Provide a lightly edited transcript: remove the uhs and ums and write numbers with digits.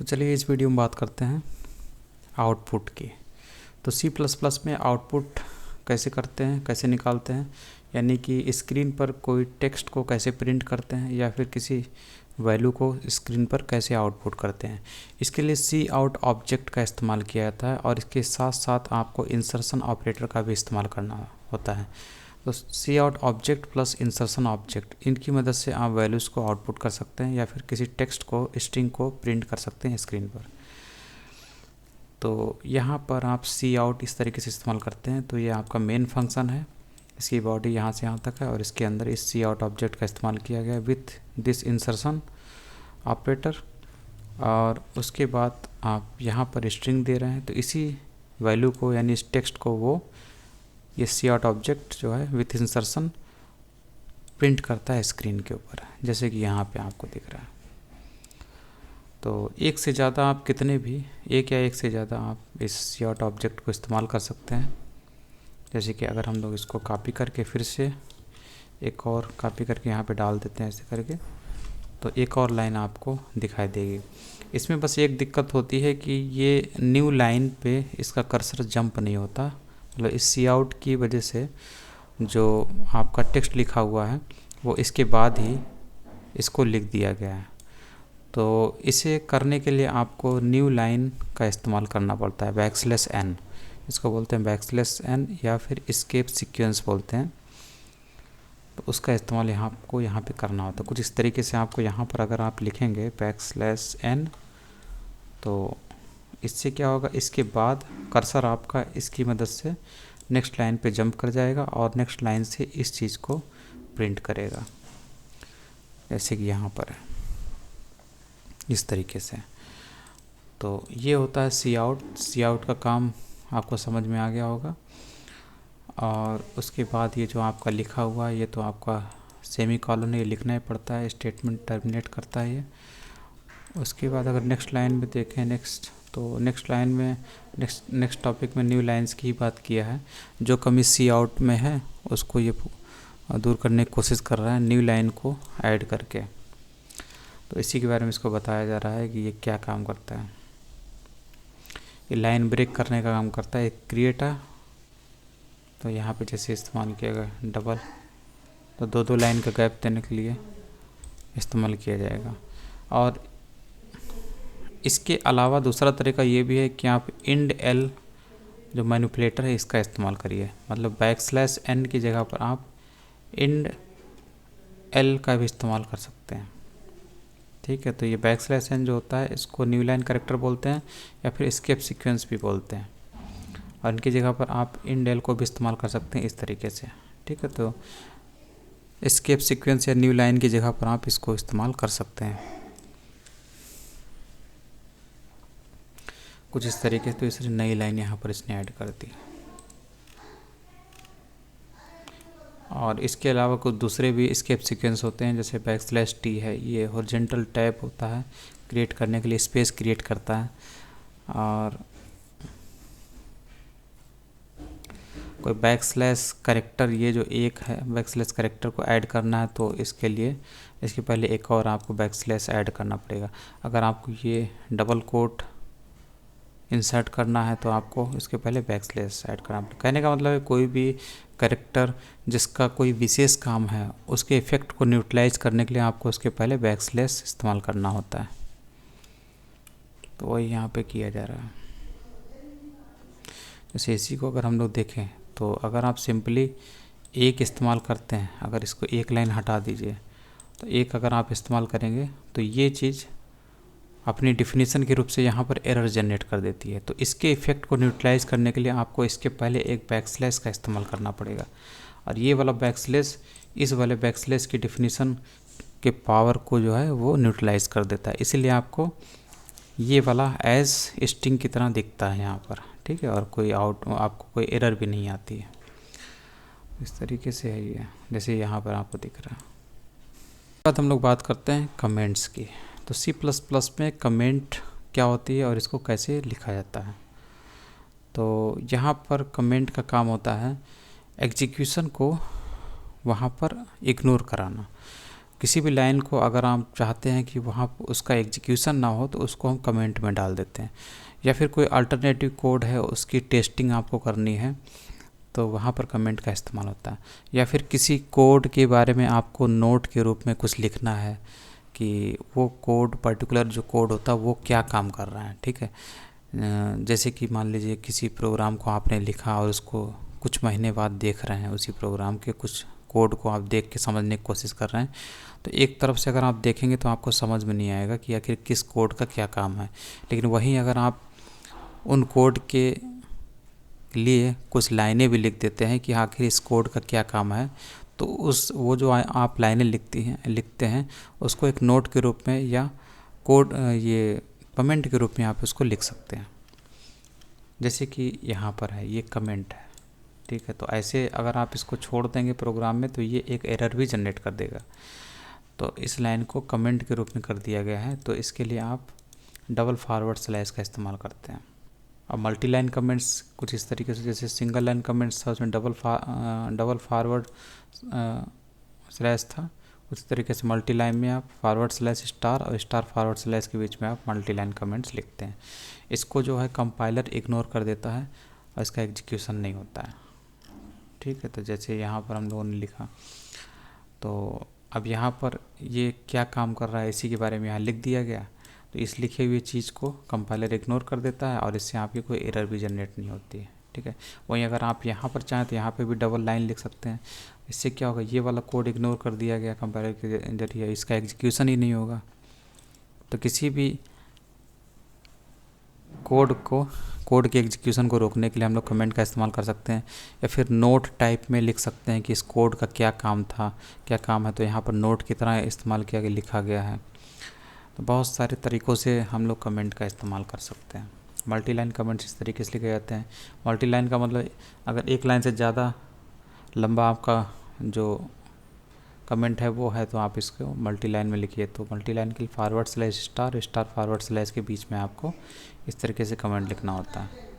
तो चलिए इस वीडियो में बात करते हैं आउटपुट की। तो सी प्लस प्लस में आउटपुट कैसे करते हैं, कैसे निकालते हैं, यानी कि स्क्रीन पर कोई टेक्स्ट को कैसे प्रिंट करते हैं या फिर किसी वैल्यू को स्क्रीन पर कैसे आउटपुट करते हैं। इसके लिए सी आउट ऑब्जेक्ट का इस्तेमाल किया जाता है और इसके साथ साथ आपको इंसर्शन ऑपरेटर का भी इस्तेमाल करना होता है। तो C out object plus insertion object, इनकी मदद से आप वैल्यूज़ को आउटपुट कर सकते हैं या फिर किसी टेक्स्ट को, स्ट्रिंग को प्रिंट कर सकते हैं स्क्रीन पर। तो यहाँ पर आप सी आउट इस तरीके से इस्तेमाल करते हैं। तो ये आपका मेन फंक्शन है, इसकी बॉडी यहाँ से यहाँ तक है और इसके अंदर इस सी आउट ऑब्जेक्ट का इस्तेमाल किया गया विथ दिस इंसर्शन ऑपरेटर। और उसके बाद आप यहाँ पर स्ट्रिंग दे रहे हैं, तो इसी वैल्यू को यानी इस टेक्स्ट को वो ये सी आउट ऑब्जेक्ट जो है विथ इंसर्शन प्रिंट करता है स्क्रीन के ऊपर, जैसे कि यहाँ पे आपको दिख रहा है। तो एक से ज़्यादा आप कितने भी, एक या एक से ज़्यादा आप इस सी आउट ऑब्जेक्ट को इस्तेमाल कर सकते हैं। जैसे कि अगर हम लोग इसको कॉपी करके फिर से एक और कॉपी करके यहाँ पे डाल देते हैं ऐसे करके, तो एक और लाइन आपको दिखाई देगी। इसमें बस एक दिक्कत होती है कि ये न्यू लाइन पे इसका कर्सर जंप नहीं होता, मतलब इस सी आउट की वजह से जो आपका टेक्स्ट लिखा हुआ है वो इसके बाद ही इसको लिख दिया गया है। तो इसे करने के लिए आपको न्यू लाइन का इस्तेमाल करना पड़ता है, \n, इसको बोलते हैं \n या फिर एस्केप सीक्वेंस बोलते हैं। तो उसका इस्तेमाल यहाँ पे करना होता है। कुछ इस तरीके से आपको यहाँ पर अगर आप लिखेंगे \n, तो इससे क्या होगा, इसके बाद कर्सर आपका इसकी मदद से नेक्स्ट लाइन पे जंप कर जाएगा और नेक्स्ट लाइन से इस चीज़ को प्रिंट करेगा, जैसे कि यहाँ पर है इस तरीके से। तो ये होता है सी आउट। सी आउट का काम आपको समझ में आ गया होगा। और उसके बाद ये जो आपका लिखा हुआ है, ये तो आपका सेमी कॉलन ये लिखना ही पड़ता है, स्टेटमेंट टर्मिनेट करता है ये। उसके बाद अगर नेक्स्ट लाइन में देखें, तो नेक्स्ट लाइन में नेक्स्ट टॉपिक में न्यू लाइंस की ही बात किया है। जो कमी सी आउट में है उसको ये दूर करने की कोशिश कर रहा है न्यू लाइन को ऐड करके। तो इसी के बारे में इसको बताया जा रहा है कि ये क्या काम करता है। ये लाइन ब्रेक करने का काम करता है। क्रिएट है, तो यहाँ पे जैसे इस्तेमाल किया गया डबल, तो दो लाइन का गैप देने के लिए इस्तेमाल किया जाएगा। और इसके अलावा दूसरा तरीका ये भी है कि आप इंड एल जो मैनिपुलेटर है इसका इस्तेमाल करिए, मतलब \n की जगह पर आप इंड एल का भी इस्तेमाल कर सकते हैं। ठीक है, तो ये \n जो होता है इसको न्यू लाइन कैरेक्टर बोलते हैं या फिर एस्केप सीक्वेंस भी बोलते हैं, और इनकी जगह पर आप इंड एल को भी इस्तेमाल कर सकते हैं इस तरीके से। ठीक है, तो एस्केप सीक्वेंस या न्यू लाइन की जगह पर आप इसको इस्तेमाल कर सकते हैं कुछ इस तरीके से। तो इसलिए नई लाइन यहाँ पर इसने ऐड कर दी। और इसके अलावा कुछ दूसरे भी एस्केप सीक्वेंस होते हैं, जैसे \t है, ये हॉरिजॉन्टल टैब होता है, क्रिएट करने के लिए स्पेस क्रिएट करता है। और कोई \कैरेक्टर, ये जो एक है \कैरेक्टर को ऐड करना है, तो इसके लिए इसके पहले एक और आपको \, ऐड करना पड़ेगा। अगर आपको ये डबल कोट इंसर्ट करना है तो आपको इसके पहले \, ऐड करना पड़ेगा। कहने का मतलब है कोई भी कैरेक्टर जिसका कोई विशेष काम है उसके इफ़ेक्ट को न्यूट्रलाइज करने के लिए आपको उसके पहले \, इस्तेमाल करना होता है। तो वही यहाँ पे किया जा रहा है। जैसे इसी को अगर हम लोग देखें, तो अगर आप सिंपली एक इस्तेमाल करते हैं, अगर इसको एक लाइन हटा दीजिए, तो एक अगर आप इस्तेमाल करेंगे तो ये चीज़ अपनी डिफिनीशन के रूप से यहाँ पर एरर जनरेट कर देती है। तो इसके इफ़ेक्ट को न्यूट्रलाइज करने के लिए आपको इसके पहले एक \, का इस्तेमाल करना पड़ेगा। और ये वाला \, इस वाले \, की डिफिनीशन के पावर को जो है वो न्यूट्रलाइज कर देता है, इसीलिए आपको ये वाला एज स्ट्रिंग की तरह दिखता है यहाँ पर। ठीक है, और कोई आपको कोई एरर भी नहीं आती है। इस तरीके से है ये, जैसे यहाँ पर आपको दिख रहा है। बाद हम लोग बात करते हैं कमेंट्स की। तो C++ में कमेंट क्या होती है और इसको कैसे लिखा जाता है। तो यहाँ पर कमेंट का काम होता है एग्जीक्यूशन को वहाँ पर इग्नोर कराना। किसी भी लाइन को अगर आप चाहते हैं कि वहाँ उसका एग्जीक्यूशन ना हो तो उसको हम कमेंट में डाल देते हैं, या फिर कोई अल्टरनेटिव कोड है उसकी टेस्टिंग आपको करनी है तो वहाँ पर कमेंट का इस्तेमाल होता है। या फिर किसी कोड के बारे में आपको नोट के रूप में कुछ लिखना है कि वो कोड पर्टिकुलर जो कोड होता है वो क्या काम कर रहा है, ठीक है। जैसे कि मान लीजिए किसी प्रोग्राम को आपने लिखा और उसको कुछ महीने बाद देख रहे हैं, उसी प्रोग्राम के कुछ कोड को आप देख के समझने की कोशिश कर रहे हैं, तो एक तरफ से अगर आप देखेंगे तो आपको समझ में नहीं आएगा कि आखिर किस कोड का क्या काम है। लेकिन वहीं अगर आप उन कोड के लिए कुछ लाइनें भी लिख देते हैं कि आखिर इस कोड का क्या काम है, तो वो जो आप लाइनें लिखते हैं उसको एक नोट के रूप में या कोड ये कमेंट के रूप में आप उसको लिख सकते हैं। जैसे कि यहाँ पर है ये कमेंट है, ठीक है। तो ऐसे अगर आप इसको छोड़ देंगे प्रोग्राम में तो ये एक एरर भी जनरेट कर देगा। तो इस लाइन को कमेंट के रूप में कर दिया गया है, तो इसके लिए आप डबल फॉरवर्ड स्लैश का इस्तेमाल करते हैं। अब मल्टी लाइन कमेंट्स कुछ इस तरीके से, जैसे सिंगल लाइन कमेंट्स था उसमें डबल फॉरवर्ड स्लैश था, उसी तरीके से मल्टी लाइन में आप फॉरवर्ड स्लैश स्टार और स्टार फॉरवर्ड स्लैश के बीच में आप मल्टी लाइन कमेंट्स लिखते हैं। इसको जो है कंपाइलर इग्नोर कर देता है और इसका एग्जीक्यूशन नहीं होता है, ठीक है। तो जैसे यहाँ पर हम लोगों ने लिखा, तो अब यहाँ पर ये क्या काम कर रहा है इसी के बारे में यहाँ लिख दिया गया, तो इस लिखे हुए चीज़ को कंपाइलर इग्नोर कर देता है और इससे आपकी कोई एरर भी जनरेट नहीं होती है, ठीक है। वहीं अगर आप यहाँ पर चाहें तो यहाँ पे भी डबल लाइन लिख सकते हैं। इससे क्या होगा, ये वाला कोड इग्नोर कर दिया गया कंपाइलर के जरिए, इसका एग्जीक्यूशन ही नहीं होगा। तो किसी भी कोड के एग्जीक्यूशन को रोकने के लिए हम लोग कमेंट का इस्तेमाल कर सकते हैं, या फिर नोट टाइप में लिख सकते हैं कि इस कोड का क्या काम था, क्या काम है, तो यहाँ पर नोट की तरह इस्तेमाल किया गया, लिखा गया है। तो बहुत सारे तरीक़ों से हम लोग कमेंट का इस्तेमाल कर सकते हैं। मल्टी लाइन कमेंट्स इस तरीके से लिखे जाते हैं। मल्टी लाइन का मतलब अगर एक लाइन से ज़्यादा लंबा आपका जो कमेंट है वो है तो आप इसको मल्टी लाइन में लिखिए। तो मल्टी लाइन के लिए forward slash star forward slash के बीच में आपको इस तरीके से कमेंट लिखना होता है।